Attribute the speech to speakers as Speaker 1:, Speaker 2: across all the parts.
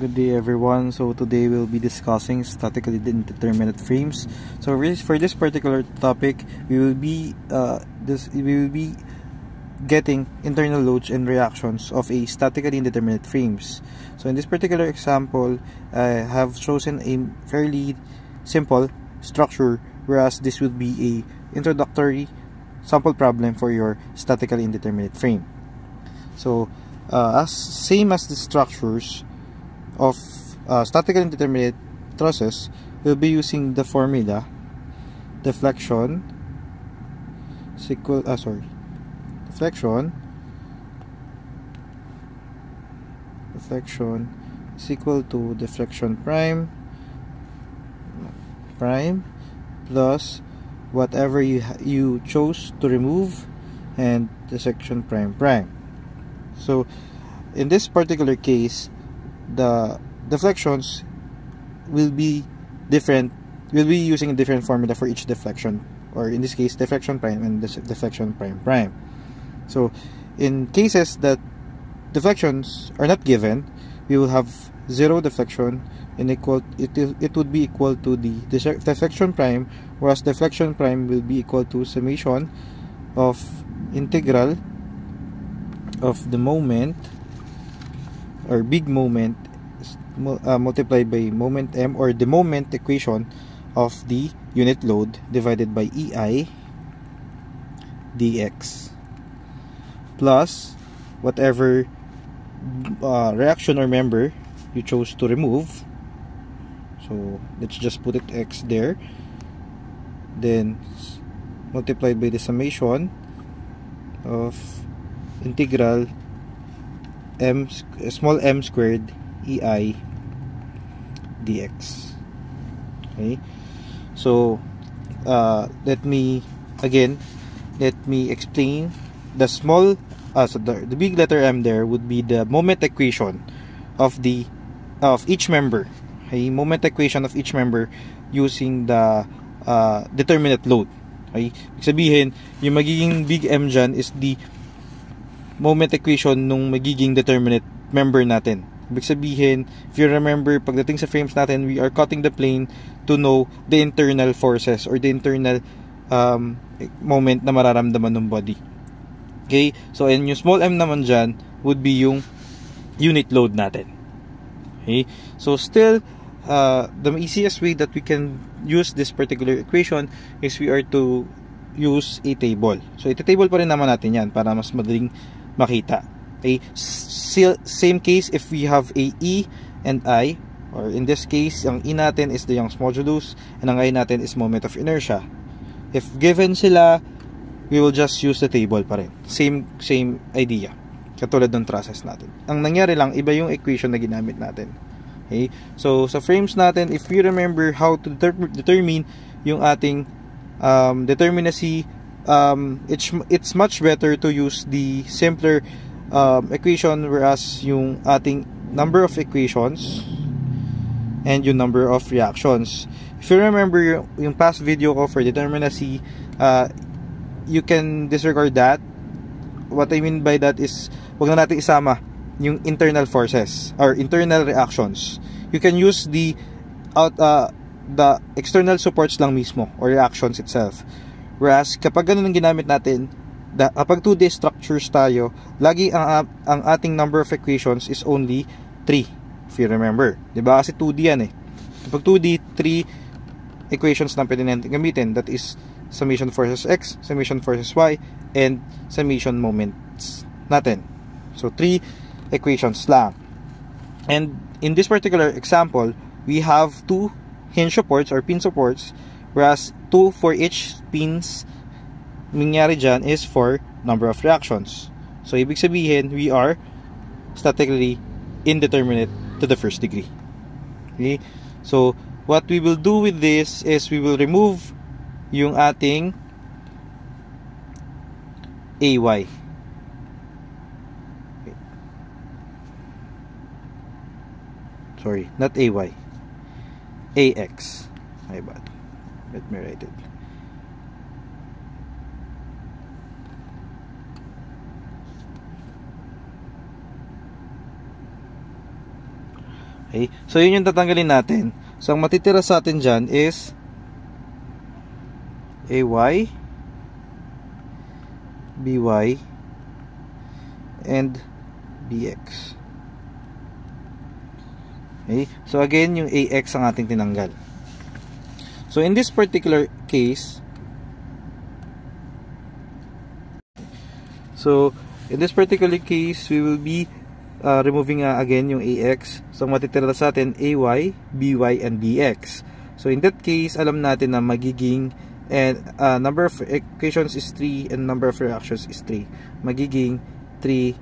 Speaker 1: Good day everyone. So today we'll be discussing statically indeterminate frames. So for this particular topic, we will be getting internal loads and reactions of a statically indeterminate frames. So in this particular example, I have chosen a fairly simple structure, whereas this would be a introductory sample problem for your statically indeterminate frame. So as same as the structures of statically indeterminate trusses, we'll be using the formula deflection is equal to deflection prime plus whatever you chose to remove and dissection prime. So in this particular case, the deflections will be different. We'll be using a different formula for each deflection, or in this case deflection prime and deflection prime. So in cases that deflections are not given, we will have zero deflection, and it would be equal to the deflection prime, whereas deflection prime will be equal to summation of integral of the moment or big moment multiplied by moment m, or the moment equation of the unit load, divided by EI dx, plus whatever reaction or member you chose to remove. So let's just put it x there, then multiplied by the summation of integral small m squared EI dx. Okay, so let me explain the small so the big letter M there would be the moment equation of each member. Okay, moment equation of each member using the determinate load. Okay, ibig sabihin yung magiging big M dyan is the moment equation nung magiging determinate member natin. Ibig sabihin, if you remember, pagdating sa frames natin, we are cutting the plane to know the internal forces or the internal moment na mararamdaman ng body. Okay? So, and yung small m naman dyan would be yung unit load natin. Okay? So, still, the easiest way that we can use this particular equation is we are to use a table. So, ita-table pa rin naman natin yan para mas madaling makita. Okay, same case if we have a E and I, or in this case, ang E natin is the Young's modulus and ang I natin is moment of inertia. If given sila, we will just use the table pa rin. Same idea. Katulad ng trusses natin. Ang nangyari lang, iba yung equation na ginamit natin. Okay, so sa frames natin, if we remember how to determine yung ating determinacy, it's much better to use the simpler equation, whereas yung ating number of equations and yung number of reactions. If you remember yung past video ko for determinacy, you can disregard that. What I mean by that is, wag na natin isama yung internal forces or internal reactions. You can use the external supports lang mismo or reactions itself. Whereas kapag ganun ang ginamit natin, kapag 2D structures tayo, lagi ang ating number of equations is only 3, if you remember. Diba? Kasi 2D yan eh. Kapag 2D, 3 equations na pwede natin gamitin. That is summation forces x, summation forces y, and summation moments natin. So 3 equations lang. And in this particular example, we have 2 hinge supports or pin supports, whereas 2 for each pins nangyari dyan is for number of reactions. So, ibig sabihin, we are statically indeterminate to the first degree. Okay? So, what we will do with this is we will remove yung ating AY. Okay. Sorry, not AY. AX. My bad. Let me write it. Okay? So, yun yung tatanggalin natin. So, ang matitira sa atin dyan is AY, BY, and BX. Okay? So, again, yung AX ang ating tinanggal. So, in this particular case, we will be removing again yung AX. So, matitira sa atin AY, BY, and BX. So, in that case, alam natin na magiging number of equations is 3 and number of reactions is 3. Magiging 3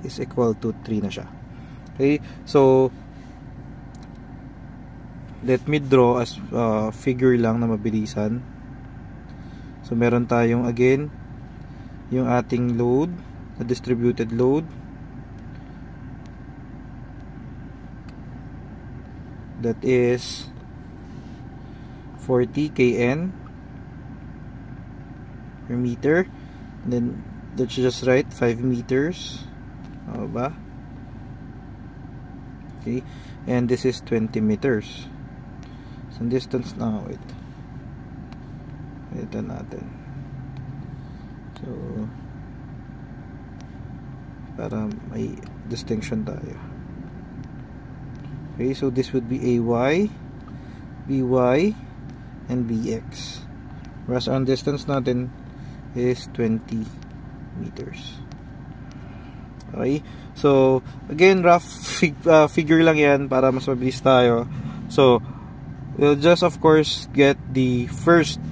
Speaker 1: is equal to 3 na siya. Okay? So, let me draw as figure lang na mabilisan. So, meron tayong again yung ating load, na distributed load, that is 40 kN per meter. And then let's just write 5 meters. O ba? Okay. And this is 20 meters. So distance na, wait. Ito natin. So, para may distinction tayo. Okay, so this would be AY, BY, and BX. Whereas ang distance natin is 20 meters. Okay, so again, rough figure lang yan para mas mabilis tayo. So, we'll just of course get the first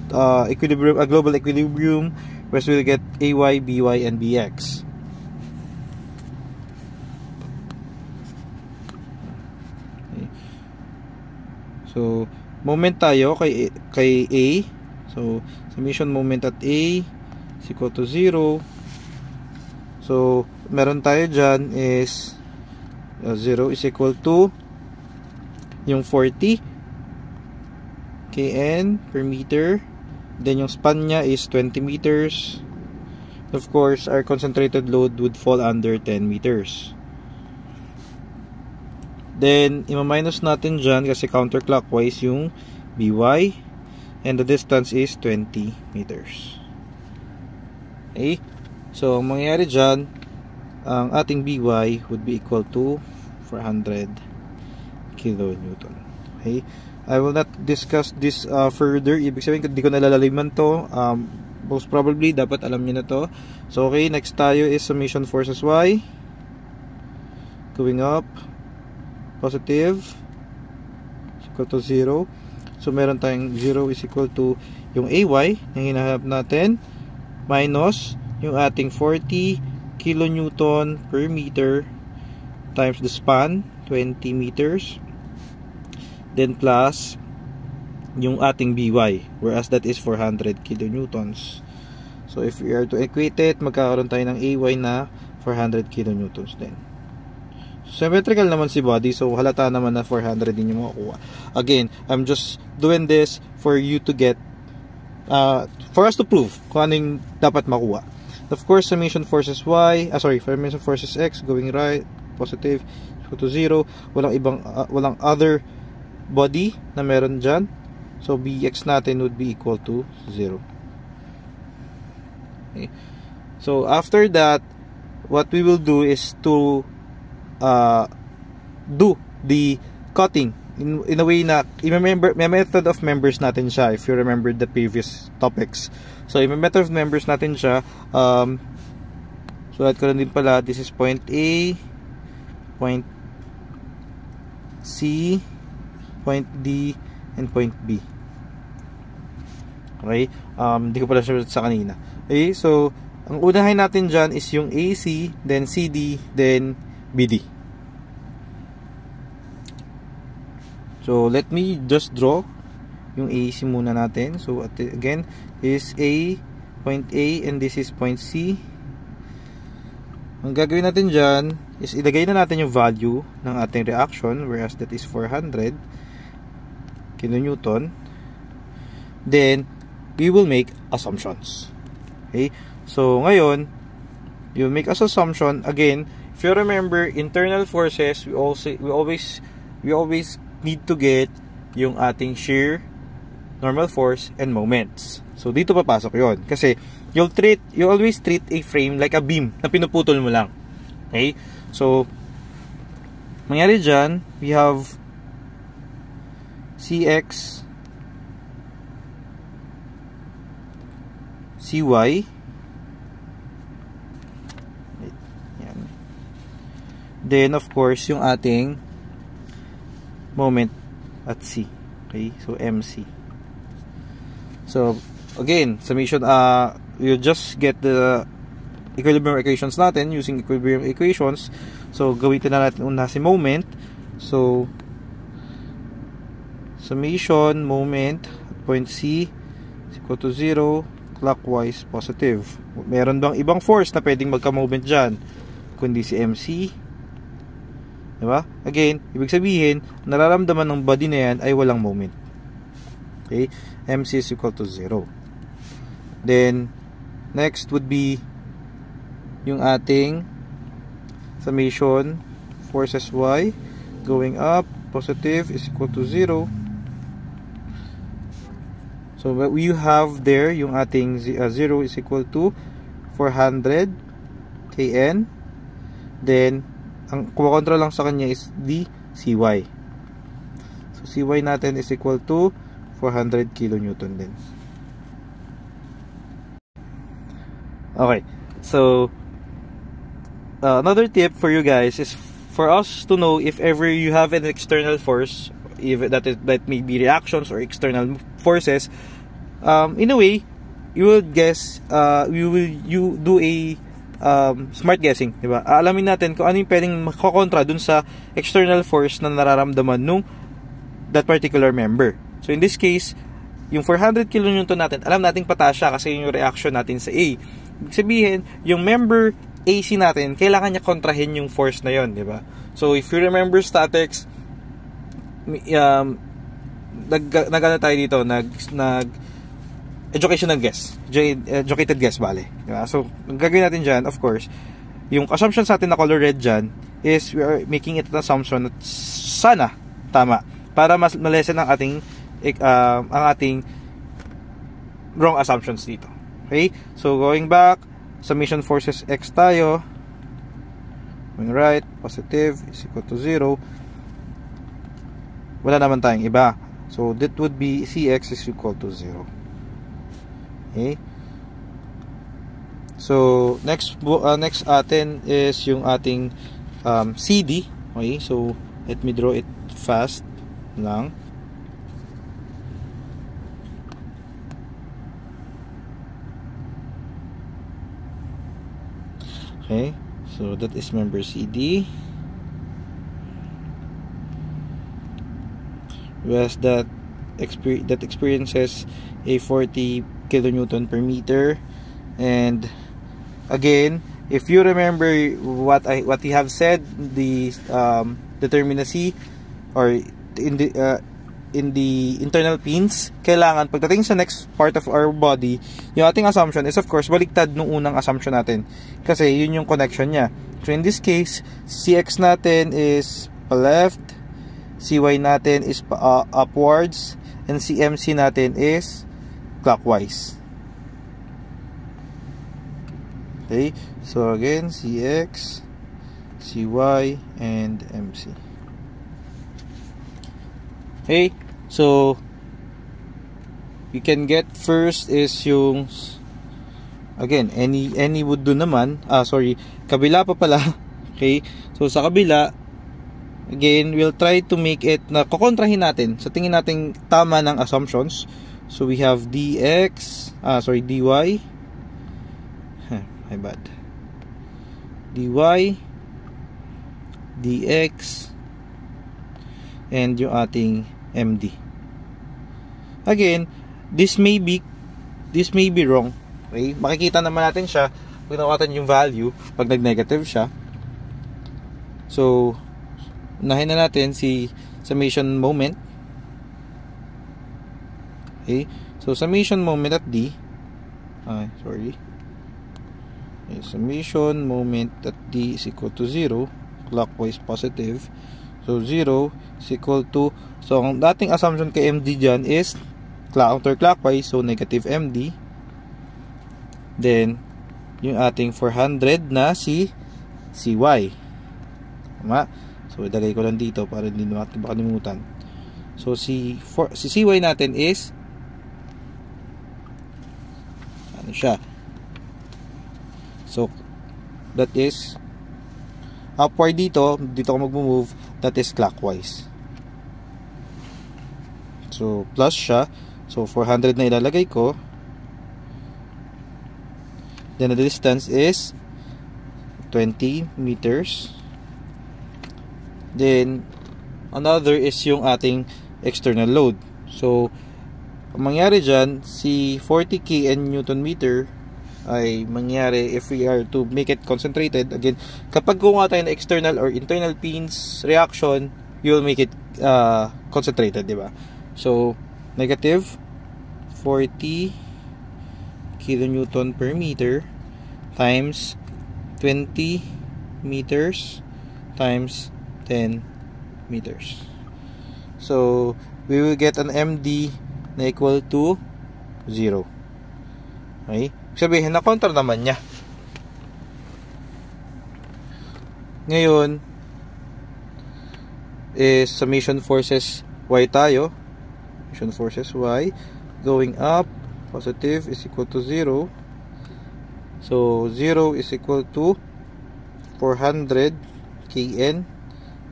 Speaker 1: equilibrium, a global equilibrium, where we'll get AY, BY, and BX. Okay. So, moment tayo kay A. So, summation moment at A is equal to 0. So, meron tayo dyan is 0 is equal to yung 40 kN per meter. Then yung span niya is 20 meters. Of course, our concentrated load would fall under 10 meters. Then, ima-minus natin dyan kasi counterclockwise yung BY. And the distance is 20 meters. Okay? So, ang mangyayari dyan, ang ating BY would be equal to 400 kilonewton. Okay? I will not discuss this further. Ibig sabihin, hindi ko nalalaliman to. Most probably, dapat alam niyo na to. So, okay, next tayo is summation forces Y. Going up. Positive. Is equal to 0. So, meron tayong 0 is equal to yung AY na hinahanap natin. Minus yung ating 40 kilonewton per meter times the span, 20 meters. Then plus yung ating BY, whereas that is 400 kilonewtons. So if we are to equate it, magkakaroon tayo ng AY na 400 kilonewtons din. Symmetrical naman si body, so halata naman na 400 din yung makukuha. Again, I'm just doing this for you to get for us to prove kung ano yung dapat makuha. Of course, summation forces summation forces X going right, positive, equal to 0. Walang other body na meron dyan. So, BX natin would be equal to 0. Okay. So, after that, what we will do is to do the cutting in a way na i-remember, may method of members natin siya if you remember the previous topics. So, may method of members natin siya. Sulat ko lang din pala, this is point A, point C, point D, and point B. Okay? Hindi ko pala sure sa kanina. Okay? So, ang unahin natin dyan is yung AC, then CD, then BD. So, let me just draw yung AC muna natin. So, again, is A, point A, and this is point C. Ang gagawin natin dyan is ilagay na natin yung value ng ating reaction, whereas that is 400 kilonewton. Then, we will make assumptions. Okay? So, ngayon, you make as assumption, again, if you remember, internal forces, we always need to get yung ating shear, normal force, and moments. So dito papasok yon, kasi you always treat a frame like a beam na pinuputol mo lang. Okay? So mangyari dyan, we have CX, CY, yan. Then of course yung ating moment at C. Okay? So MC. So again, summation, you just get the equilibrium equations natin using equilibrium equations. So gawin na natin una si moment. So summation moment at point C is equal to 0, clockwise positive. Meron bang ibang force na pwedeng magka-moment dyan kundi si MC? Diba? Again, ibig sabihin, nararamdaman ng body na yan ay walang moment. Okay? MC is equal to 0. Then, next would be yung ating summation forces Y going up, positive is equal to 0. So, what you have there, yung ating 0 is equal to 400 kN. Then, ang kumakontra lang sa kanya is the CY. So, CY natin is equal to 400 kilonewton din. Okay. So, another tip for you guys is for us to know if ever you have an external force, even that may be reactions or external forces, in a way, you will guess, you do a smart guessing, di ba? Alamin natin kung ano yung pwedeng makakontra dun sa external force na nararamdaman nung that particular member. So in this case, yung 400 kN natin, alam nating pataas siya kasi yung reaction natin sa A. Ibig sabihin, yung member AC natin, kailangan niya kontrahin yung force na yon, di ba? So if you remember statics, nag-ano tayo dito, educational guess, educated guess, bale, diba? So ang gagawin natin dyan, of course, yung assumption sa atin na color red dyan is we are making it an assumption na sana tama para mas malesen ang ating wrong assumptions dito. Okay, so going back, summation forces X tayo, going right, positive is equal to 0. Wala naman tayong iba, so that would be CX is equal to 0. Okay. So next atin is yung ating CD. Okay, so let me draw it fast lang. Okay, so that is member CD. Whereas that experiences a 40 kilonewton per meter. And again, if you remember what we have said, the determinacy or in the internal pins, kailangan pagdating sa next part of our body, yung ating assumption is of course baliktad nung unang assumption natin kasi yun yung connection niya. So in this case, CX natin is pa left, CY natin is pa upwards, and CMC natin is clockwise. Okay, so again, CX, CY, and MC. Okay, so we can get first is yung, again, any would do naman, kabila pa pala. Okay, so sa kabila, again, we'll try to make it na kukontrahin natin sa tingin nating tama ng assumptions. So we have DX, DY, my bad, DY, DX, and yung ating MD. Again, this may be wrong. Okay? Makikita naman natin siya pag nakakatan yung value pag nag-negative siya. So unahin na natin si summation moment. Okay, so summation moment at D, Okay, summation moment at D is equal to 0, clockwise positive. So 0 is equal to, so ang dating assumption kay MD dyan is counterclockwise, so negative MD. Then yung ating 400 na si CY. Tama? So ilagay ko lang dito para hindi natin makalimutan. So si CY natin is ano siya? So that is upward dito ako mag-move, that is clockwise. So plus siya. So 400 na ilalagay ko. Then the distance is 20 meters. Then another is yung ating external load. So ang mangyari dyan, si 40 kN Newton meter ay mangyari if we are to make it concentrated. Again, kapag gumawa tayo ng external or internal pins reaction, you will make it concentrated, di ba? So negative 40 kilonewton per meter times 20 meters times 10 meters. So we will get an MD na equal to 0. Okay? Sabihin na counter naman niya. Ngayon is summation forces Y tayo. Summation forces Y going up, positive is equal to 0. So 0 is equal to 400 kN.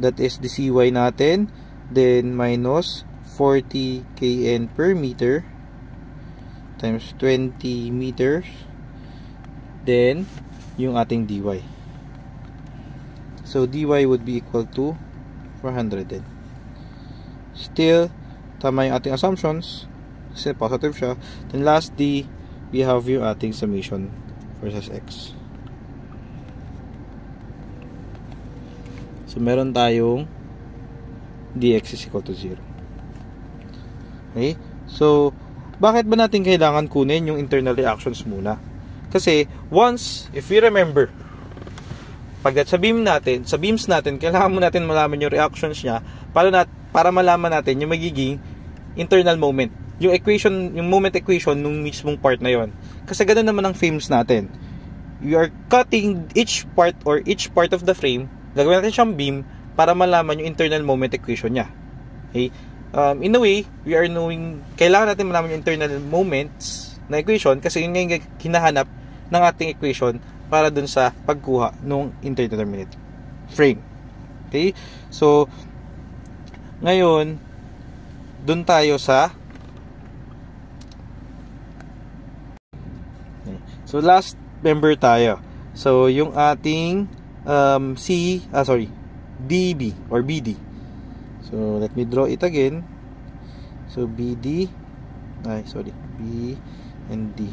Speaker 1: That is the CY natin. Then minus 40 kN per meter times 20 meters, then yung ating dy. So dy would be equal to 400 din. Still tama yung ating assumptions kasi positive siya. Then lastly, we have yung ating summation versus x. So meron tayong dx is equal to 0. Okay? So bakit ba natin kailangan kunin yung internal reactions muna? Kasi once, if we remember, pagdat sa beams natin, kailangan mo natin malaman yung reactions niya para malaman natin yung magiging internal moment. Yung equation, yung moment equation nung mismong part na yon. Kasi ganoon naman ang frames natin. We are cutting each part of the frame, gagawin natin siyang beam para malaman yung internal moment equation niya. Okay? In a way, we are knowing, kailangan natin malaman yung internal moments na equation kasi yun nga yung hinahanap ng ating equation para dun sa pagkuha ng indeterminate frame. Okay? So, ngayon, dun tayo sa so last member tayo. So, yung ating DB or BD. So, let me draw it again. So, B and D.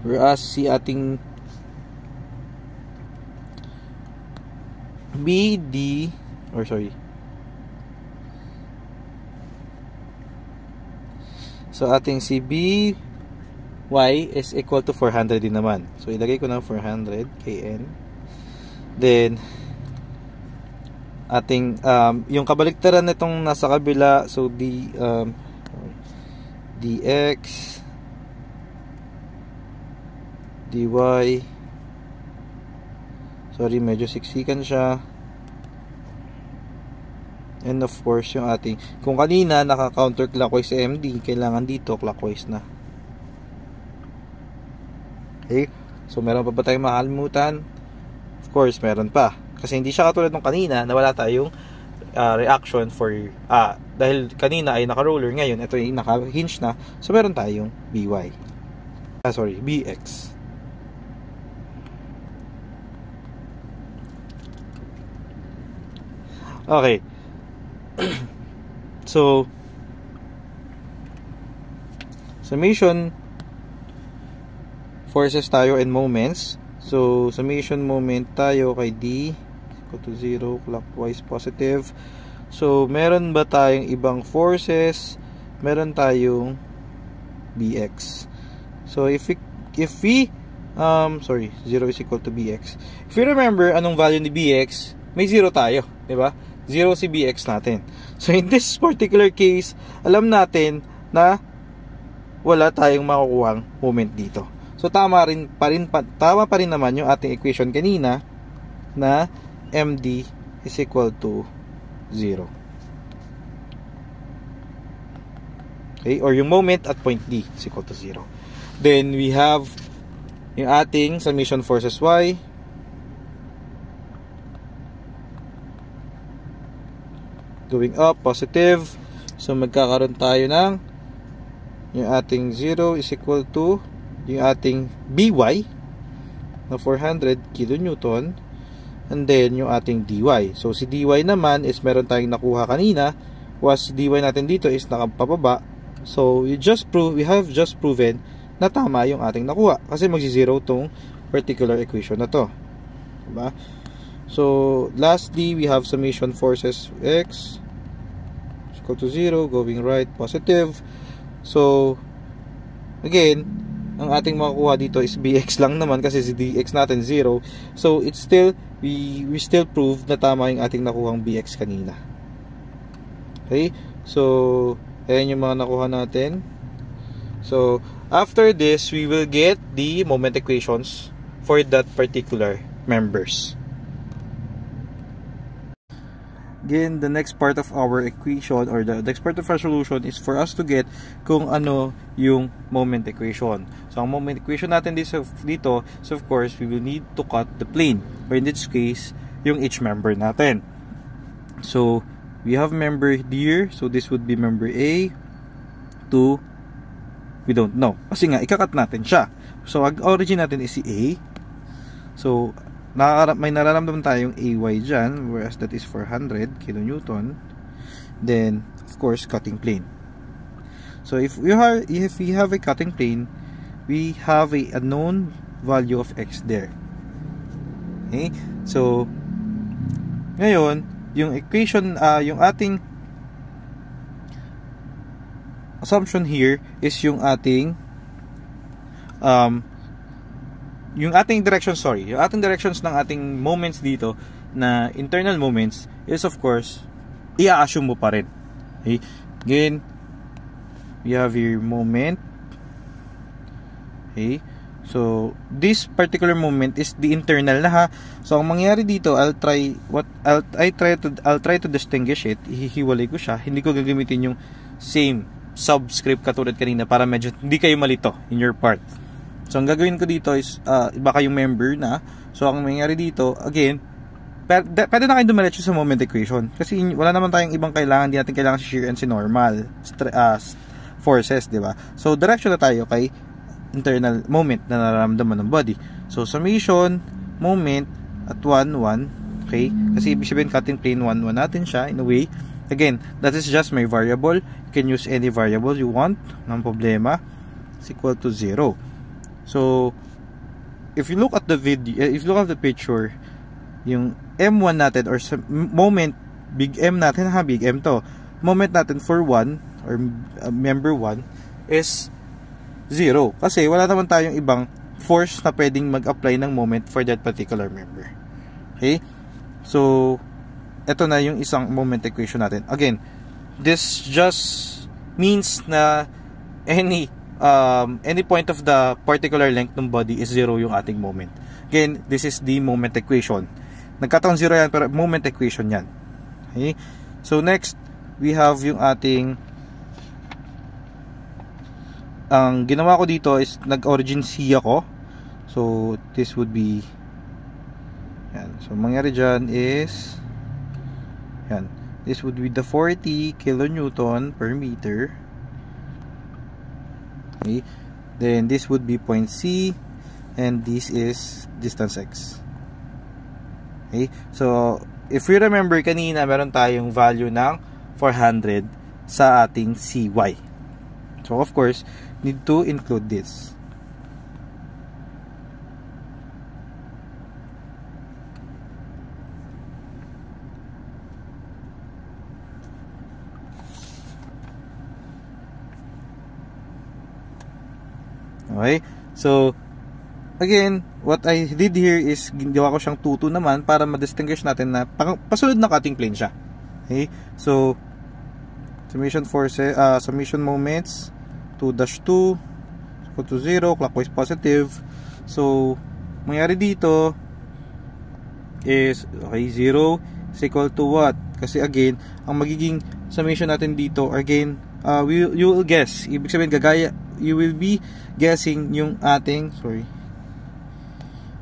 Speaker 1: Whereas, si ating So, ating si BY is equal to 400 din naman. So, ilagay ko ng 400 kN. Then, ating yung kabaliktaran nitong nasa kabila, so dx dy, sorry medyo siksikan siya, and of course yung ating, kung kanina naka counterclockwise si MD, kailangan dito clockwise na. Okay, so meron pa ba tayong makalimutan? Of course meron pa. Kasi hindi siya katulad ng kanina na wala tayong reaction for dahil kanina ay naka-roller, ngayon ito ay naka-hinge na. So meron tayong BY. BX. Okay. So summation forces tayo and moments. So summation moment tayo kay D equal to 0, clockwise positive. So meron ba tayong ibang forces? Meron tayong BX. So if we sorry, 0 is equal to bx. If you remember, anong value ni bx? May 0 tayo, di ba? 0 si bx natin. So, in this particular case, alam natin na wala tayong makukuhang moment dito. So, tama pa rin naman yung ating equation kanina na md is equal to 0. Okay? Or yung moment at point D is equal to 0. Then, we have yung ating summation forces y going up, positive. So, magkakaroon tayo ng yung ating 0 is equal to yung ating by na 400 kilonewton, and then yung ating dy. So, si dy naman is meron tayong nakuha kanina, was dy natin dito is nakapababa. So, we have just proven na tama yung ating nakuha kasi magsi-zero tong particular equation na to, diba? So, lastly, we have summation forces x is equal to 0, going right, positive. So, again, ang ating makukuha dito is bx lang naman kasi si dx natin 0. So, it's still, we still prove na tama yung ating nakuhang bx kanina. Okay? So, ayan yung mga nakuha natin. So, after this, we will get the moment equations for that particular members. Again, the next part of our equation or the next part of our solution is for us to get kung ano yung moment equation. So, ang moment equation natin dito, so of course, we will need to cut the plane. Or in this case, yung each member natin. So, we have member here. So, this would be member A, 2, we don't know. Kasi nga, ikakat natin siya. So, ang origin natin is si A. So, may nararamdaman tayong AY dyan, whereas that is 400 kilonewton. Then, of course, cutting plane. So, if we have a cutting plane, we have a unknown value of x there. Okay? So, ngayon, yung equation, yung ating assumption here is yung ating directions ng ating moments dito na internal moments is of course i-assume mo pa rin. Okay? Again, we have here moment. Okay? So, this particular moment is the internal na ha. So, ang mangyayari dito, I'll try to distinguish it. Hihiwalay ko siya. Hindi ko gagamitin yung same subscript katulad kanina para medyo hindi kayo malito in your part. So, ang gagawin ko dito is iba kayong member na. So, ang mangyayari dito, again, pwede na kayo dumiretso sa moment equation kasi wala naman tayong ibang kailangan. Hindi natin kailangan si shear and si normal forces, di ba? So, direction na tayo kay internal moment na nararamdaman ng body. So, summation moment at 1, 1. Okay? Kasi ibig sabihin cutting plane 1, 1 natin siya in a way. Again, that is just my variable. You can use any variable you want. Nang problema. It's equal to 0. So, if you look at the video, if you look at the picture, yung M1 natin or moment, big M natin, big M to. Moment natin for 1 or member 1 is 0. Kasi wala naman tayong ibang force na pwedeng mag-apply ng moment for that particular member. Okay? So, ito na yung isang moment equation natin. Again, this just means na any point of the particular length ng body is 0 yung ating moment. Again, this is the moment equation. Nagkataon 0 yan, pero moment equation yan. Okay? So, next, we have yung ating ang ginawa ko dito is nag-origin C ako. So, this would be yan. So, mangyari dyan is yan. This would be the 40 kilonewton per meter. Okay. Then, this would be point C. And this is distance X. Okay. So, if we remember kanina, meron tayong value ng 400 sa ating CY. So, of course, need to include this. Okay? So, again, what I did here is ginawa ko siyang 2-2 naman para ma-distinguish natin na pasunod na cutting plane siya. Okay? So, summation forces, summation moments 2-2 equal to 0, clockwise positive. So, mangyari dito is, okay, 0 is equal to what? Kasi again, ang magiging summation natin dito, again, you will guess. Ibig sabihin, you will be guessing yung ating,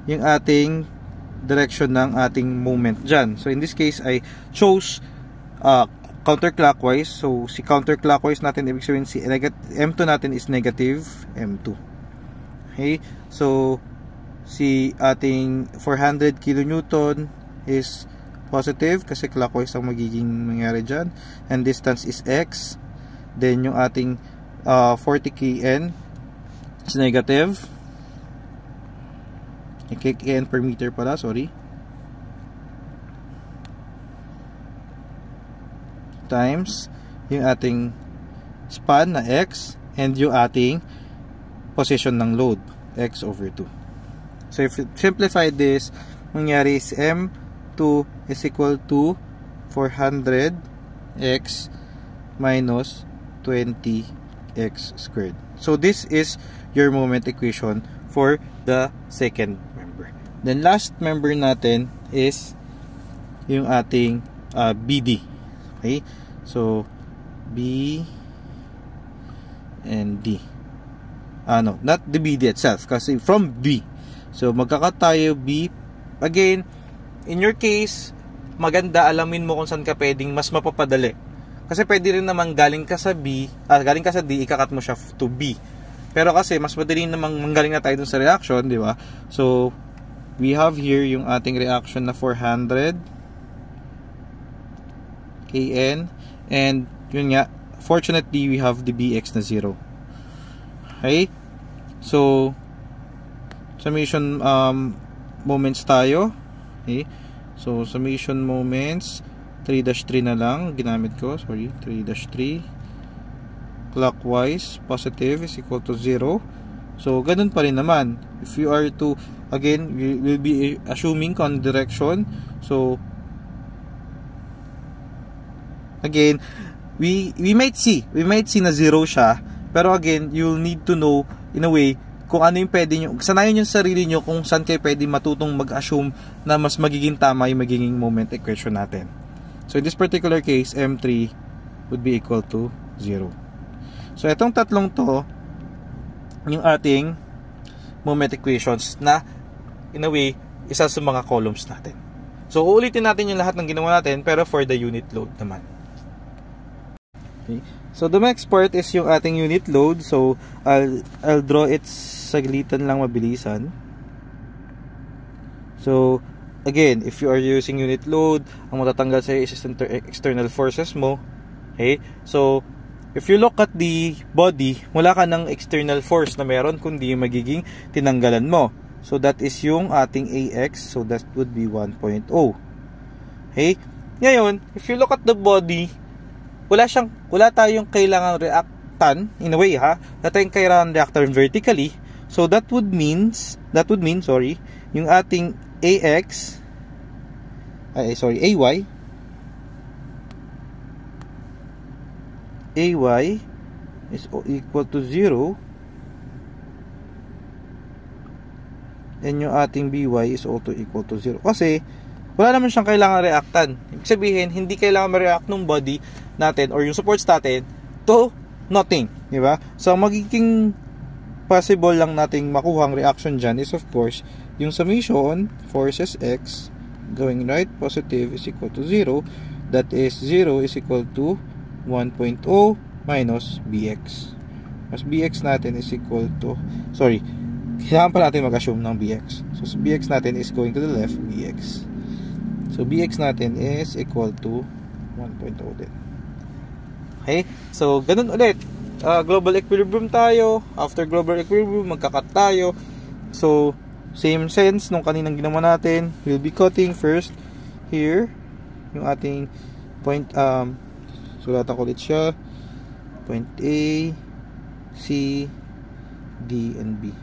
Speaker 1: yung ating direction ng ating moment dyan. So, in this case, I chose counterclockwise. So, si counterclockwise natin, ibig sabihin, si M2 natin is negative M2. Okay? So, si ating 400 kilonewton is positive kasi clockwise ang magiging mangyari dyan. And distance is X. Then, yung ating 40 kN is negative. Kn per meter pala, sorry. Times yung ating span na X and yung ating position ng load, X over 2. So, if you simplify this, mangyari is M2 is equal to 400X minus 20X squared. So, this is your moment equation for the second member. Then, last member natin is yung ating BD. Okay? So, B and D. No, not the BD itself. Kasi from B. So, magkakat tayo B. Again, in your case, maganda alamin mo kung saan ka pwedeng mas mapapadali. Kasi pwede rin naman galing ka sa B, galing ka sa D, ikakat mo siya to B. Pero kasi, mas madali namang manggaling na tayo dun sa reaction, di ba? So, we have here yung ating reaction na 400 Kn. And, yun nga, fortunately, we have the Bx na 0. Okay? So, summation moments tayo. Okay? So, summation moments, 3-3 na lang, ginamit ko. Sorry, 3-3. Clockwise, positive is equal to 0. So, ganun pa rin naman. If you are to, again, we will be assuming on direction. So, again, we might see na 0 siya. Pero again, you'll need to know, in a way, kung ano yung pwede nyo, sanayin yung sarili nyo kung saan kayo pwede matutong mag-assume na mas magiging tama yung magiging moment equation natin. So, in this particular case, M3 would be equal to 0. So, itong tatlong to, yung ating moment equations na, in a way, isa sa mga columns natin. So, uulitin natin yung lahat ng ginawa natin, pero for the unit load naman. Okay. So, the next part is yung ating unit load. So, I'll draw it saglitan lang, mabilisan. So, again, if you are using unit load, ang matatanggal sa'yo is external forces mo. Okay? So, if you look at the body, wala ka ng external force na meron, kundi yung magiging tinanggalan mo. So, that is yung ating AX. So, that would be 1.0. Okay? Ngayon, if you look at the body, wala tayong kailangang reactan, in a way, ha? Wala tayong kailangang reactan vertically. So, that would mean, yung ating AX, AY is equal to 0, and yung ating BY is also equal to 0. Kasi, wala naman siyang kailangan reactan. Ibig sabihin, hindi kailangan ma-react ng body natin or yung supports natin to nothing. Diba? So, magiging possible lang nating makuhang reaction dyan is of course, yung summation forces X going right positive is equal to 0. That is 0 is equal to 1.0 minus Bx. Mas Bx natin is equal to, kailangan pa natin mag-assume ng Bx. So, Bx natin is going to the left, Bx. So, Bx natin is equal to 1.0 din. Okay? So, ganun ulit. Global equilibrium tayo. After global equilibrium, magkakat tayo. So, same sense nung kaninang ginawa natin. We'll be cutting first here. Yung ating point, sulatan ko ulit siya. Point A, C, D, and B.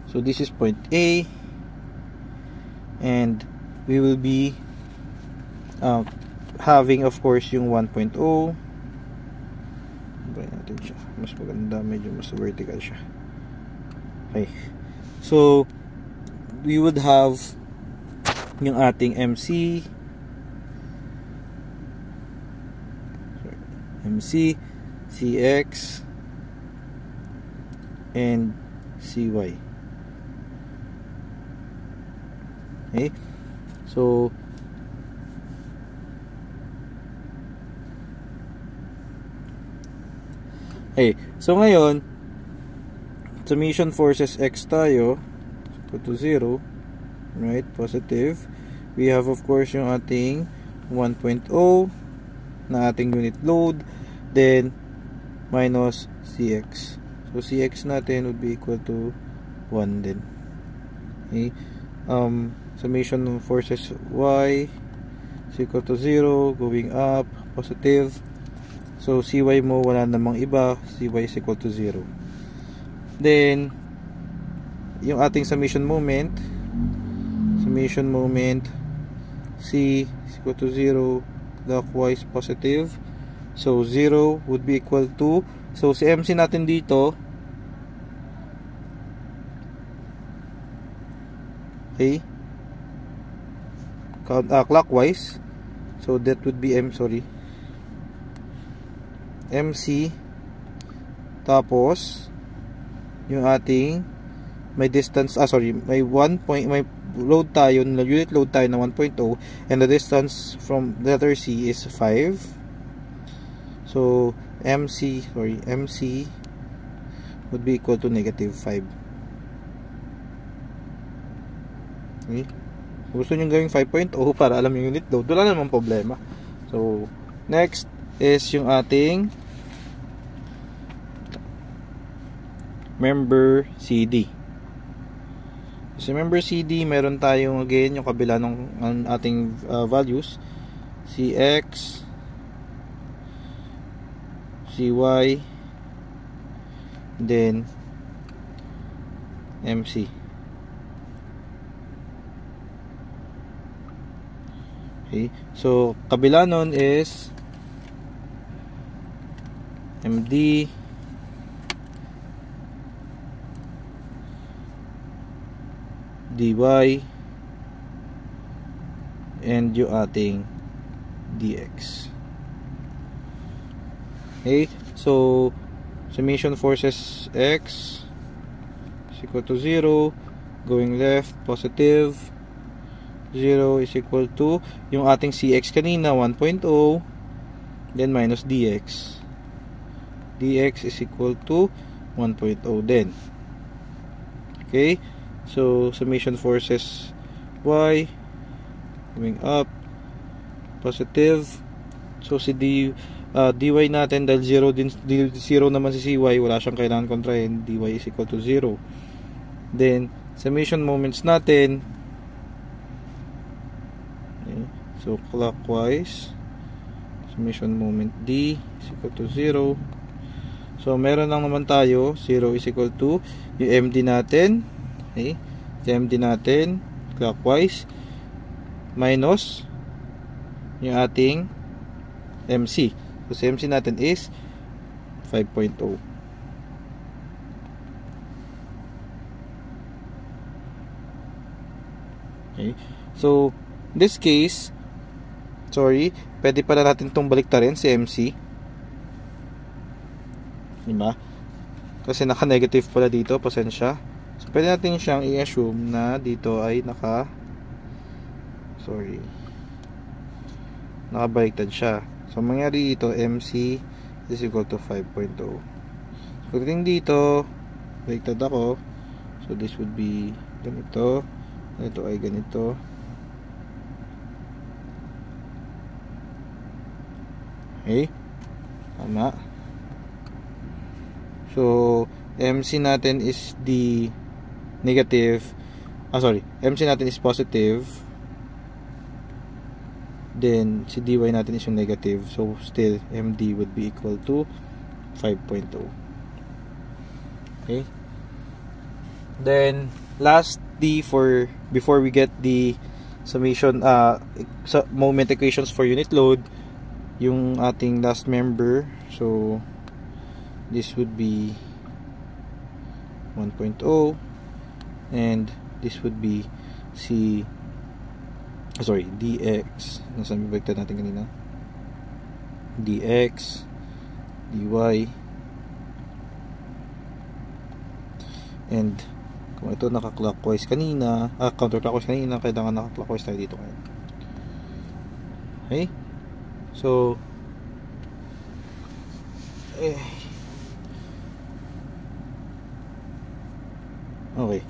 Speaker 1: So, So this is point A, and we will be having of course yung 1.0. Bayan natin siya, mas maganda, medyo mas vertical siya. Okay, so we would have yung ating MC, CX, and CY. Okay, so ngayon summation forces X tayo equal to 0, right, positive. We have of course yung ating 1.0 na ating unit load, then minus CX. So CX natin would be equal to 1 din. Okay, summation of forces Y is equal to 0, going up, positive. So CY mo wala namang iba, CY is equal to 0. Then yung ating summation moment C is equal to 0, clockwise, positive. So 0 would be equal to, so si MC natin dito, okay, clockwise, so that would be MC, tapos yung ating may distance, may load tayo, unit load tayo na 1.0, and the distance from letter C is 5. So MC would be equal to -5. Okay, gusto nyo gawing 5.0 para alam yung unit load, wala namang problema. So next is yung ating member CD. So member CD, meron tayong again yung kabila ng ating values, CX, CY, then MC. Okay, so kabila nun is MD, DY, and yung ating DX. Okay, so summation forces X is equal to 0, going left, positive. 0 is equal to yung ating CX kanina 1.0, then minus DX. DX is equal to 1.0 din. Okay, so summation forces Y going up, positive. So si DY natin, dahil 0 naman si CY, wala siyang kailangan kontrahin, DY is equal to 0. Then summation moments natin, okay, so clockwise, summation moment D is equal to 0. So meron lang naman tayo 0 is equal to yung MD natin, okay, yung MD natin clockwise, minus yung ating MC. So si MC natin is 5.0. Okay, so in this case, pwede pala natin itong baliktarin si MC, diba? Kasi naka-negative pala dito, pasensya. So pwede natin siyang i-assume na dito ay nakabaliktad siya. So mangyari dito, MC is equal to 5.0. So pagdating dito, baliktad ako. So this would be ganito. Ito ay ganito. Okay, tama. So MC natin is the negative, MC natin is positive, then si DY natin is yung negative. So still MD would be equal to 5.0. Okay, then lastly, before we get the summation moment equations for unit load, yung ating last member, so this would be 1.0 and this would be dx, nasaan yung vector natin kanina, dx dy, and kung ito naka-clockwise kanina, counterclockwise kanina, kailangan naka-clockwise tayo dito ngayon. Okay, so okay,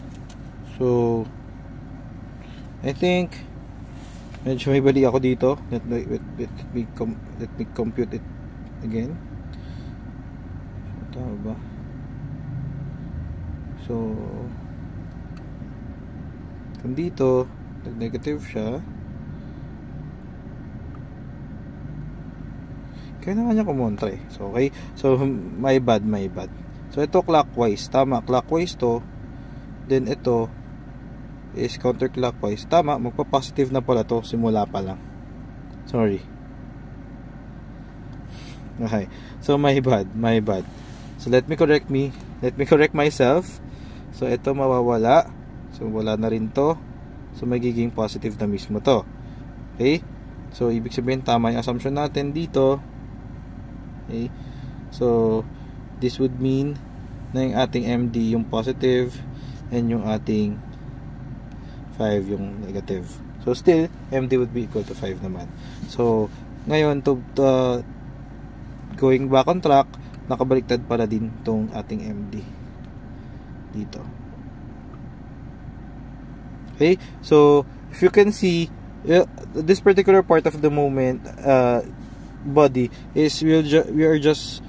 Speaker 1: so I think medyo may bali ako dito. Let me compute it again. Tama ba? So kung dito nag-negative siya, kaya naman niya kumontra eh. So okay, so my bad. So ito clockwise, tama, clockwise to, then ito is counterclockwise, tama, magpa-positive na pala to simula pa lang. Sorry. Okay, so my bad. So let me correct myself. So ito mawawala, so wala na rin to, so magiging positive na mismo to. Okay, so ibig sabihin tama yung assumption natin dito. Okay, so this would mean na yung ating MD yung positive and yung ating 5 yung negative. So still MD would be equal to 5 naman. So ngayon to going back on track, nakabaliktad pala din tong ating MD dito. Okay, so if you can see, this particular part of the moment body is we are just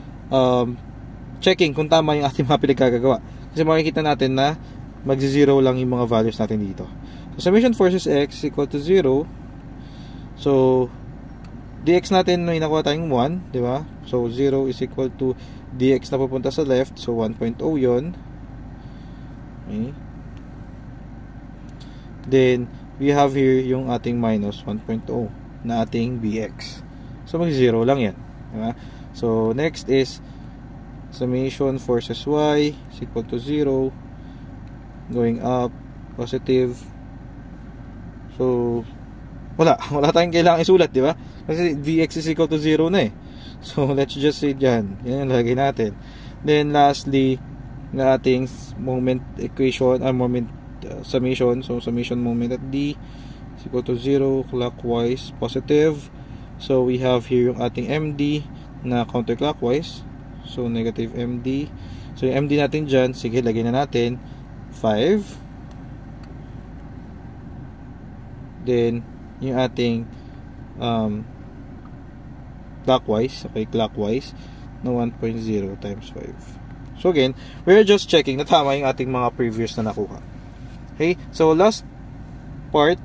Speaker 1: checking kung tama yung ating mga pinagkagagawa. Kasi makikita natin na magzi-zero lang yung mga values natin dito. So summation forces x equal to 0. So dx natin may nakuha tayong 1, di ba? So 0 is equal to dx na pupunta sa left, so 1.0 yon. Okay. Then we have here yung ating minus 1.0 na ating bx. So mag-0 lang yan, di ba? So next is summation forces y is equal to 0, going up, positive. So wala tayong kailangang isulat, di ba? Kasi vx is equal to 0 na eh. So let's just say dyan, yan ang lagay natin. Then lastly, na ating moment equation, moment summation. So summation moment at d is equal to 0, clockwise, positive. So we have here yung ating MD na counterclockwise, so negative MD. So yung MD natin dyan, sige, lagay na natin 5. Then yung ating clockwise, okay, clockwise na 1.0 times 5. So again, we're just checking na tama yung ating mga previous na nakuha. Okay, so last part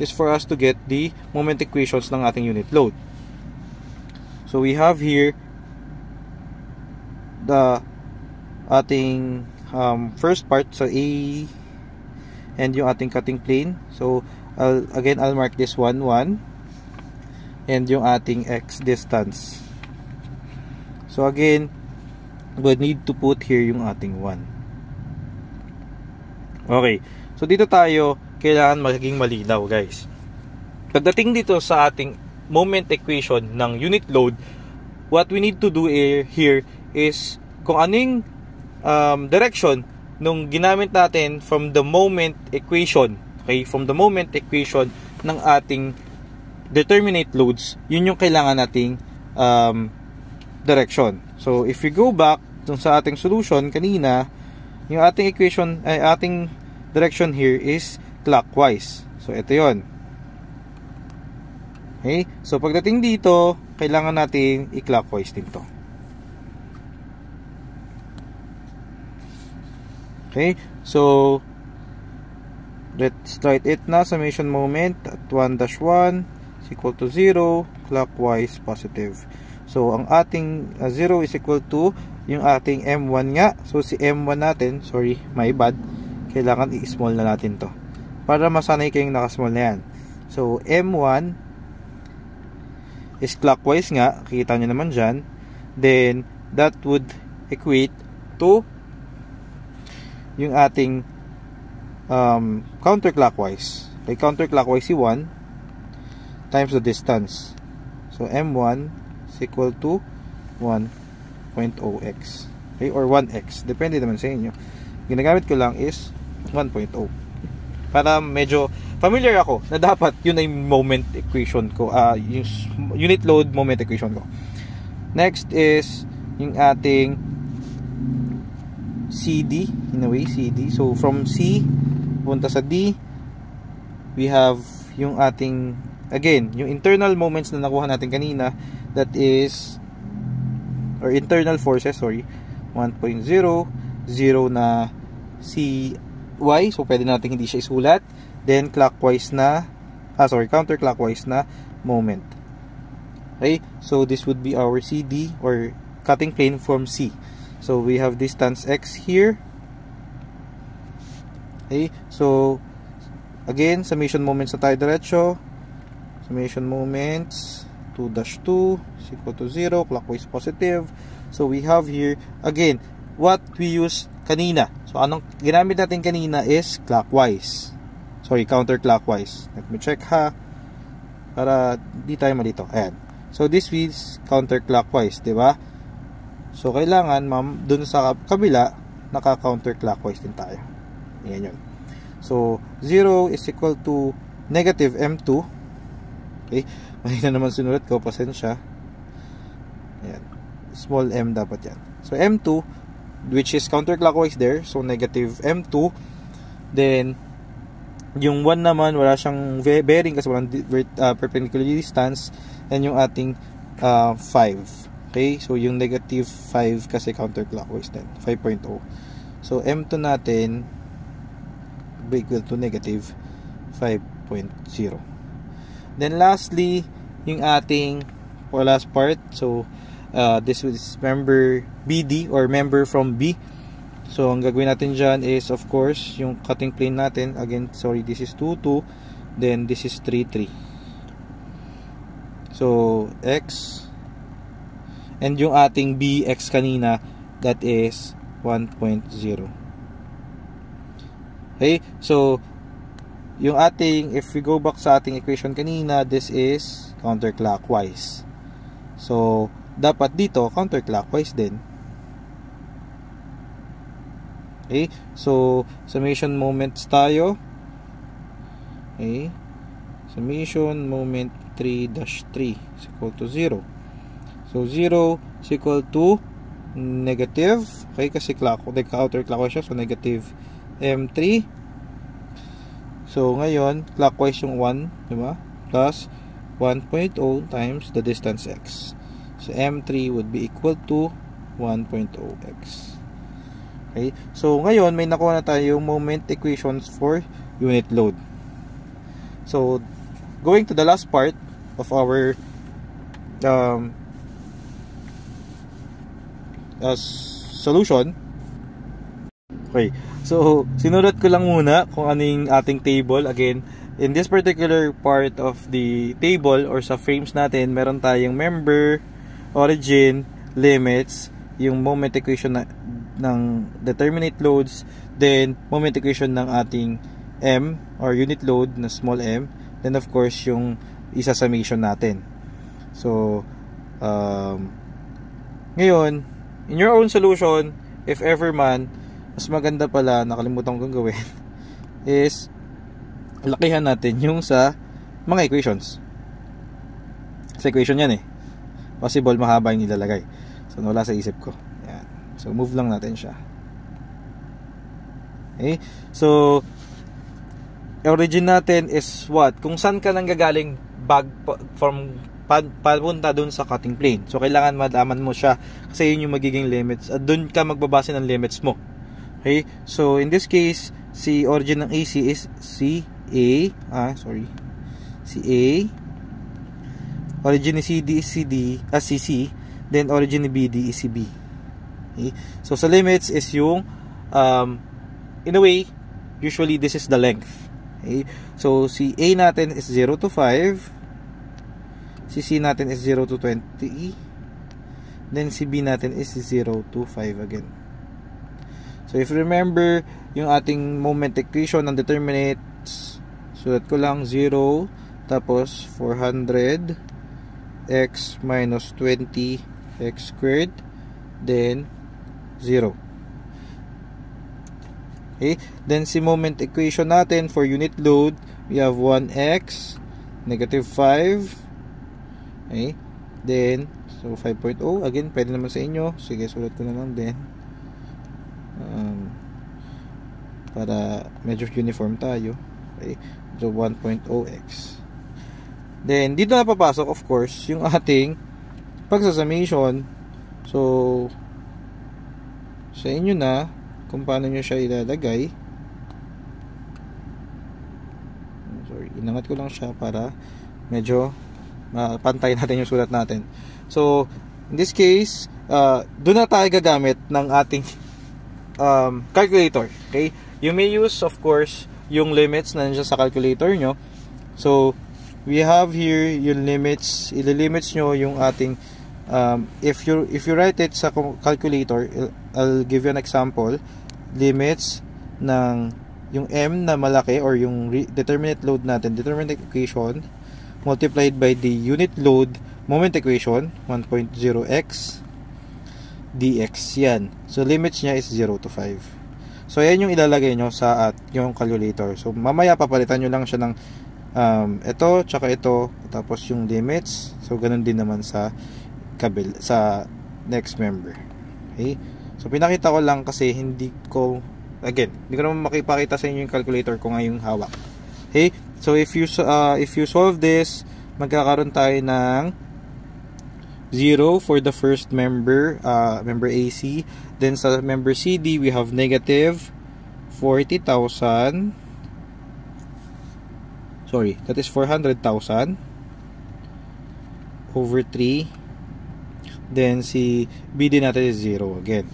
Speaker 1: is for us to get the moment equations ng ating unit load. So we have here the ating first part, so A and yung ating cutting plane. So I'll mark this 1, 1, and yung ating x distance. So again, we need to put here yung ating 1. Okay, so dito tayo kailangan magiging malinaw, guys. Pagdating dito sa ating moment equation ng unit load, what we need to do here is kung anong direction nung ginamit natin from the moment equation, okay, from the moment equation ng ating determinate loads, yun yung kailangan nating direction. So if we go back dun sa ating solution kanina, yung ating equation ay ating direction here is clockwise. So ito yon. Okay, so pagdating dito, kailangan nating i-clockwise din to. Okay, so let's write it na. Summation moment at 1-1 is equal to 0, clockwise, positive. So ang ating 0 is equal to yung ating M1 nga. So si M1 natin, sorry, my bad, kailangan i-small na natin to para masanay kayong naka-small na yan. So M1 is clockwise nga, kita nyo naman dyan. Then that would equate to yung ating counterclockwise. Okay, counterclockwise si 1 times the distance. So M1 is equal to 1.0x. Okay, or 1x. Depende naman sa inyo. Ginagamit ko lang is 1.0. Para medyo familiar ako na dapat yun ay moment equation ko. Yung unit load moment equation ko. Next is yung ating CD. In a way, CD. So from C punta sa D, we have yung ating, again, yung internal moments na nakuha natin kanina, that is, or internal forces, sorry, 1.0, 0 na CY, so pwede natin hindi siya isulat, then clockwise na, counterclockwise na moment. Okay, so this would be our CD, or cutting plane from C. So we have distance x here. Okay, so again, summation moments na tayo diretso. Summation moments 2-2 is equal to 0, clockwise positive. So we have here again what we use kanina. So anong ginamit natin kanina is clockwise. Sorry, counterclockwise. Let me check ha, para di tayo malito. Ayan. So this is counterclockwise, di ba? So kailangan, ma'am, dun sa kabila naka-counterclockwise din tayo. Ayan yun. So 0 is equal to negative M2. Okay, mali na naman sinulat ko, pasensya. Ayan. Small m dapat yan. So M2, which is counterclockwise there, so negative M2. Then yung 1 naman wala siyang bearing kasi walang perpendicular distance. And yung ating 5. Okay, so yung negative 5 kasi counterclockwise din, 5.0. So M2 natin be equal to negative 5.0. Then lastly, yung ating last part, so this is member BD or member from B. So ang gagawin natin dyan is of course yung cutting plane natin, again sorry, this is 2, then this is 3. So x, and yung ating BX kanina, that is 1.0. Okay, so yung ating, if we go back sa ating equation kanina, this is counterclockwise. So dapat dito counterclockwise din. Okay, so summation moments tayo. Okay, summation moment 3-3 is equal to 0. So 0 is equal to negative, okay, kasi counterclockwise siya, so negative M3. So ngayon clockwise yung 1, diba? Plus 1.0 times the distance x. So M3 would be equal to 1.0x. Okay, so ngayon may nakuha na tayong moment equations for unit load. So going to the last part of our solution. Okay, so sinulat ko lang muna kung ano yung ating table. Again, in this particular part of the table or sa frames natin, meron tayong member, origin, limits, yung moment equation ng determinate loads, then moment equation ng ating M or unit load na small m, then of course yung isa summation natin. So ngayon, in your own solution, if ever man, mas maganda pala, nakalimutan kong gawin is lakihan natin yung sa mga equations. Sa equation yan possible mahaba yung ilalagay, so wala sa isip ko. Yan. So move lang natin siya. Okay, so origin natin is what? Kung saan ka nang gagaling from papunta dun sa cutting plane. So kailangan malaman mo siya kasi yun yung magiging limits at dun ka magbabase ng limits mo. Okay, so in this case, si origin ng AC is CA, CA. Origin ni CD is CC, then origin ni BD is CB. Okay? So sa limits is yung in a way, usually this is the length. Okay? So si A natin is 0 to 5, si C natin is 0 to 20, then si B natin is 0 to 5 again. So if you remember yung ating moment equation ng determinates, sulat ko lang 0 tapos 400 x minus 20 x squared, then 0. Okay, then si moment equation natin for unit load, we have 1x negative 5. Okay, then so 5.0 again, pwede naman sa inyo, sige sulat ko na lang din para medyo uniform tayo. Okay, so 1.0x. Then dito na papasok of course yung ating pagsasummation. So sa inyo na kung paano nyo siya ilalagay. Sorry, inangat ko lang siya para medyo mapantay natin yung sulat natin. So in this case, doon na tayo gagamit ng ating calculator. Okay, you may use of course yung limits na nandiyan sa calculator nyo. So we have here yung limits, ililimits nyo yung ating if you write it sa calculator, I'll give you an example. Limits ng yung M na malaki or yung determinate load natin, determinate equation multiplied by the unit load moment equation 1.0x dx yan. So limits niya is 0 to 5. So ayan yung ilalagay nyo sa yung calculator. So mamaya papalitan nyo lang siya ng ito tsaka ito, tapos yung limits. So ganun din naman sa next member. Okay, so pinakita ko lang kasi hindi ko naman makipakita sa inyo yung calculator ko ngayong hawak. Okay, so if you solve this, magkakaroon tayo ng 0 for the first member, member AC. Then sa member CD, we have negative 40,000. Sorry, that is 400,000 over 3. Then si BD natin is 0 again.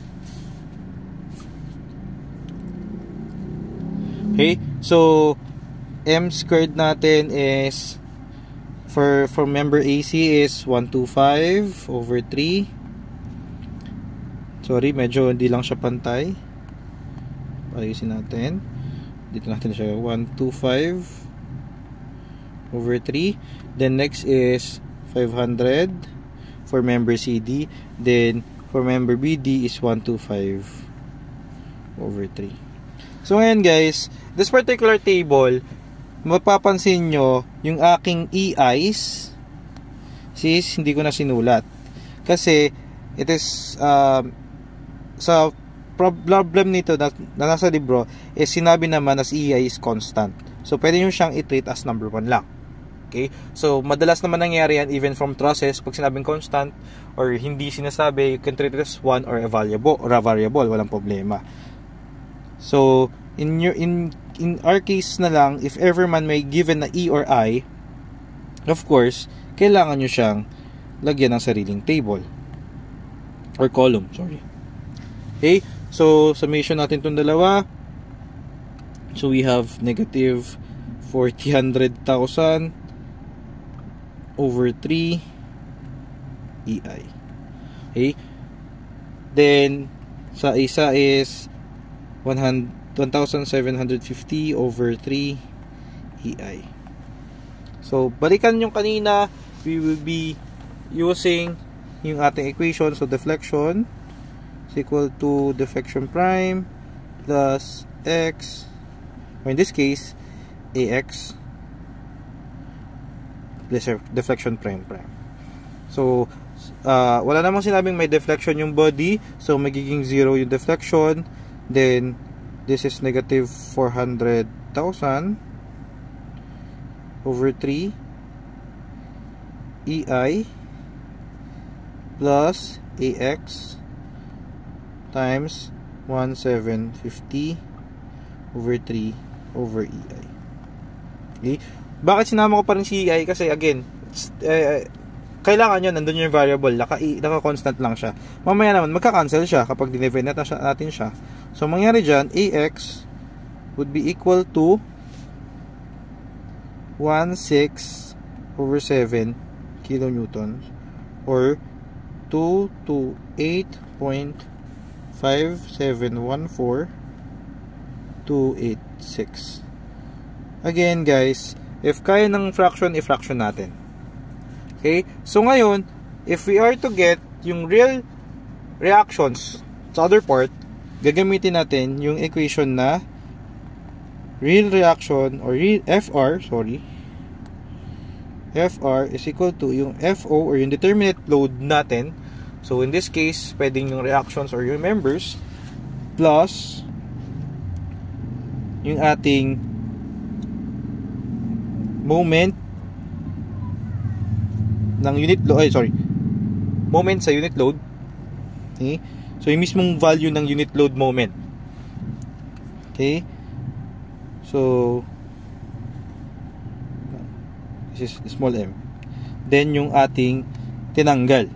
Speaker 1: Okay, so M squared natin is for member AC is 125 over 3. Sorry, medyo hindi lang siya pantay. Ayusin natin. Dito natin siya 125 over 3. Then next is 500 for member CD. Then for member BD is 125 over 3. So ngayon guys, this particular table, mapapansin nyo yung aking EIs hindi ko na sinulat kasi it is sa problem nito na nasa libro is sinabi naman as EI is constant. So pwede nyo siyang i-treat as number 1 lang. Okay, so madalas naman nangyari yan even from trusses. Pag sinabing constant or hindi sinasabi, you can treat it as 1 or a variable, walang problema. So in our case na lang, if ever man may given na E or I, of course, kailangan nyo siyang lagyan ng sariling table or column, sorry. Okay, so summation natin itong dalawa. So we have negative 400,000 over 3 EI. Okay, then sa isa is 1,750 over 3 EI. So balikan yung kanina, we will be using yung ating equation. So deflection is equal to deflection prime plus x, or in this case AX plus deflection prime. So wala namang sinabing may deflection yung body, so magiging 0 yung deflection. Then this is negative 400,000 over 3 EI plus AX times 1,750 over 3 over EI. Okay? Bakit sinama ko pa rin si EI? Kasi again, kailangan yun, nandun yung variable, naka-constant lang siya. Mamaya naman, magka-cancel siya kapag dinivide natin siya. So, mangyari dyan, AX would be equal to 1/6 over 7 kilonewtons or 228.5714,286. Again, guys, if kaya ng fraction, i-fraction natin. Okay? So, ngayon, if we are to get yung real reactions sa other part, gagamitin natin yung equation na real reaction or FR is equal to yung FO or yung determinate load natin. So, in this case, pwedeng yung reactions or yung members plus yung ating moment ng unit load, moment sa unit load. Okay? So, yung mismong value ng unit load moment. Okay? So, this is small m. Then, yung ating tinanggal.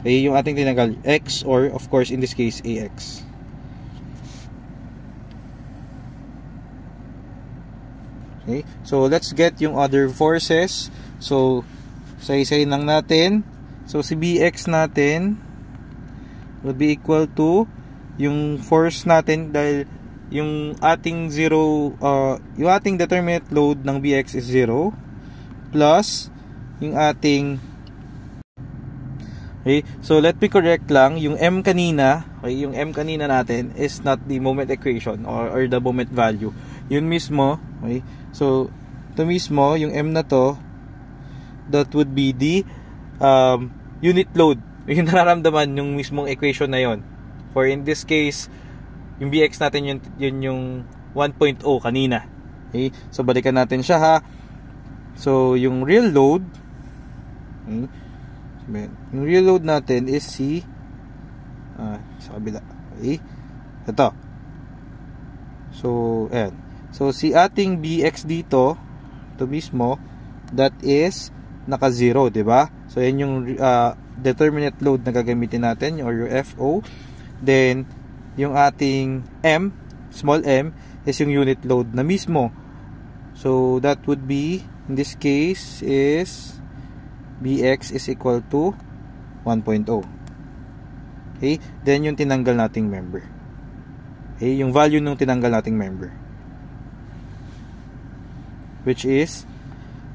Speaker 1: Okay? Yung ating tinanggal, x or, of course, in this case, AX. Okay? So, let's get yung other forces. So, isa-isayin lang natin. So, si BX natin would be equal to yung force natin dahil yung ating yung ating determinate load ng BX is 0 plus yung ating okay, so let me correct lang yung M kanina, okay, yung M kanina natin is not the moment equation or the moment value. Yun mismo, okay? So, ito mismo, yung M na to, that would be the unit load. Yung nararamdaman yung mismong equation na yon. For in this case, yung BX natin yun yung 1.0 kanina. Okay? So, balikan natin siya ha. So, yung real load, okay? Yung real load natin is sa kabila. Okay? Ito. So, ayan. So, si ating BX dito, ito mismo, that is naka 0, diba? So, yan yung determinate load na gagamitin natin or yung FO. Then, yung ating M, small m, is yung unit load na mismo. So, that would be, in this case, is BX is equal to 1.0. Okay? Then, yung tinanggal nating member. Okay? Yung value ng tinanggal nating member. Which is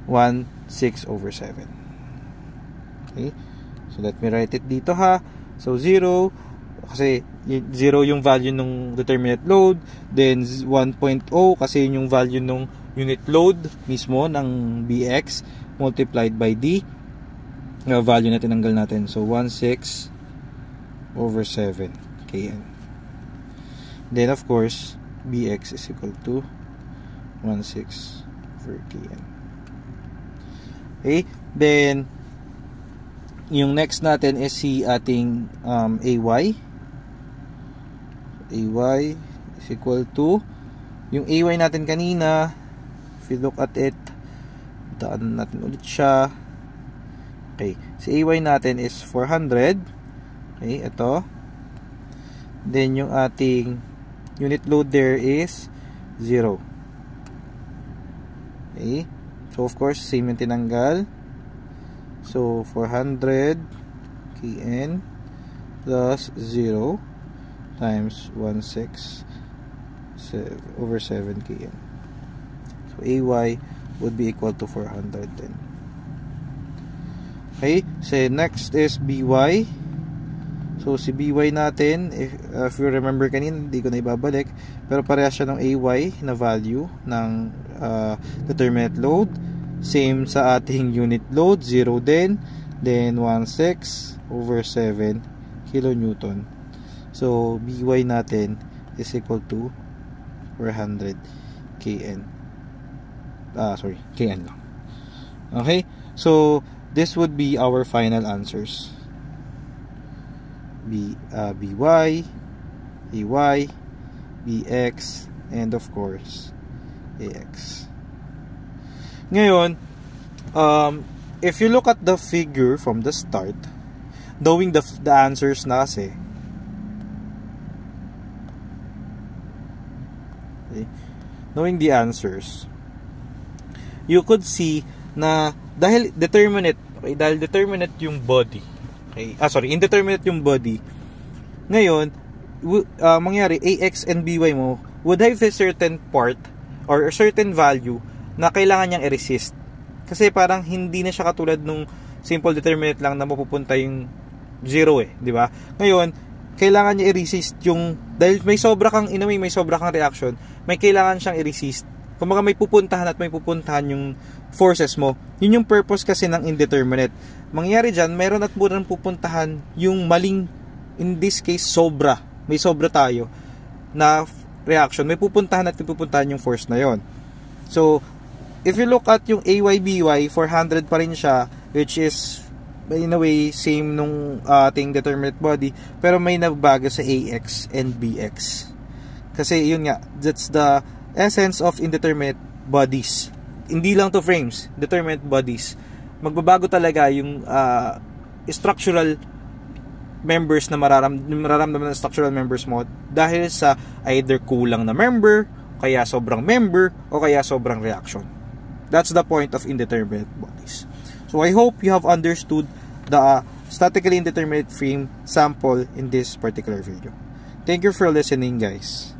Speaker 1: 1/6 over 7. Okay? So, let me write it dito ha. So, 0, kasi 0 yung value ng determinate load. Then, 1.0 kasi yung value ng unit load mismo ng BX multiplied by the value na tinanggal natin. So, 1/6 over 7 kN. Then, of course, BX is equal to 1/6 over kN. Okay? Then, yung next natin is si ating AY. AY is equal to yung AY natin kanina. If you look at it, daan natin ulit siya. Okay. Si AY natin is 400. Okay, ito. Then, yung ating unit load there is 0. Okay. So, of course, same yung tinanggal. So, 400 kN plus 0 times 1/6 over 7 kN. So, AY would be equal to 400 then. Okay. So, next is BY. So, si BY natin, if you remember kanina, hindi ko na ibabalik, pero parehas siya ng AY na value ng determinate load. Same sa ating unit load, 0 din. Then, 1/6 over 7 kilonewton. So, BY natin is equal to 400 kN. kN lang. Okay? So, this would be our final answers. BY, AY, BX, and of course, AX. Ngayon, if you look at the figure from the start, knowing the answers na kasi, okay, knowing the answers, you could see na dahil determinate, okay, dahil determinate yung body, okay, indeterminate yung body, ngayon, mangyari, AX and BY mo would have a certain part or a certain value na kailangan niyang i-resist. Kasi parang hindi na siya katulad nung simple determinate lang na mapupunta yung 0 di ba? Ngayon, kailangan niya i-resist yung, dahil may sobra kang may sobra kang reaction, may kailangan siyang i-resist. Kumbaga may pupuntahan at may pupuntahan yung forces mo. Yun yung purpose kasi ng indeterminate. Mangyayari dyan, mayroon at murang pupuntahan yung maling, in this case, sobra. May sobra tayo na reaction. May pupuntahan at may pupuntahan yung force na yon. So, if you look at yung AY-BY, 400 pa rin siya, which is, in a way, same nung ating determinate body, pero may nagbago sa AX and BX. Kasi, yun nga, that's the essence of indeterminate bodies. Hindi lang to frames, determinate bodies. Magbabago talaga yung structural members na mararamdaman ng structural members mo dahil sa either kulang na member, kaya sobrang member, o kaya sobrang reaction. That's the point of indeterminate bodies. So I hope you have understood the statically indeterminate frame sample in this particular video. Thank you for listening, guys.